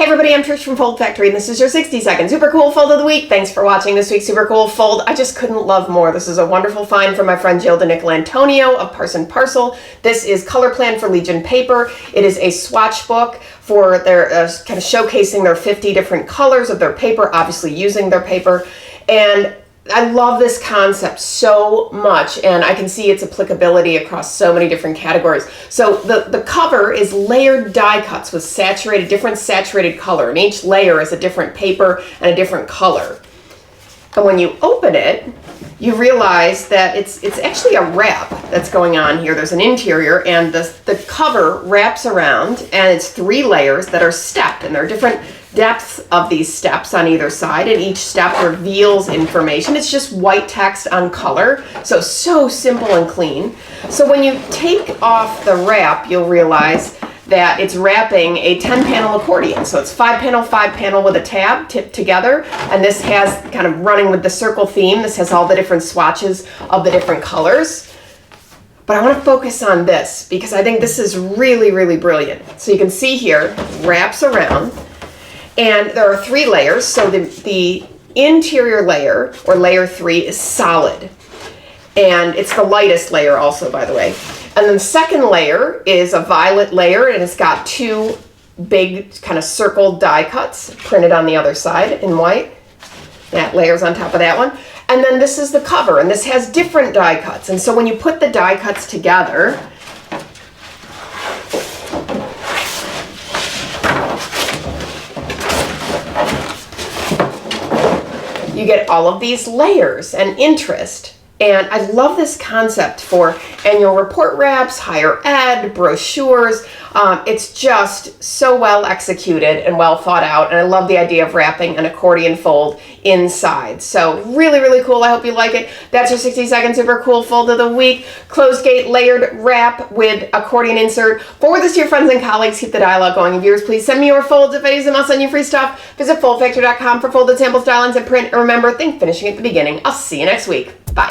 Hey everybody, I'm Trish from Foldfactory, and this is your 60-second super cool fold of the week. Thanks for watching this week's super cool fold. I just couldn't love more. This is a wonderful find from my friend Jill DeNicolantonio of Parson Parcel. This is Color Plan for Legion paper. It is a swatch book for their kind of showcasing their 50 different colors of their paper, obviously using their paper. And I love this concept so much, and I can see its applicability across so many different categories. So the cover is layered die cuts with different saturated color, and each layer is a different paper and a different color. And when you open it, you realize that it's actually a wrap that's going on here. There's an interior, and the cover wraps around, and it's 3 layers that are stepped, and there are different depths of these steps on either side, and each step reveals information. It's just white text on color, so simple and clean. So when you take off the wrap, you'll realize that it's wrapping a 10-panel accordion. So it's 5-panel, 5-panel with a tab tipped together, and this has kind of running with the circle theme. This has all the different swatches of the different colors. But I want to focus on this because I think this is really, really brilliant. So you can see here, wraps around, and there are 3 layers. So the interior layer, or layer 3, is solid. And it's the lightest layer also, by the way. And then the second layer is a violet layer, and it's got 2 big kind of circled die cuts printed on the other side in white. That layer's on top of that one. And then this is the cover, and this has different die cuts. And so when you put the die cuts together, you get all of these layers and interest. And I love this concept for annual report wraps, higher ed, brochures. It's just so well executed and well thought out. And I love the idea of wrapping an accordion fold inside. So really, really cool. I hope you like it. That's your 60-second super cool fold of the week. Closed gate layered wrap with accordion insert. Forward this to your friends and colleagues. Keep the dialogue going. And viewers, please send me your folds. If I use them, I'll send you free stuff. Visit foldfactory.com for folded samples, stylings, and print. And remember, think finishing at the beginning. I'll see you next week. Bye.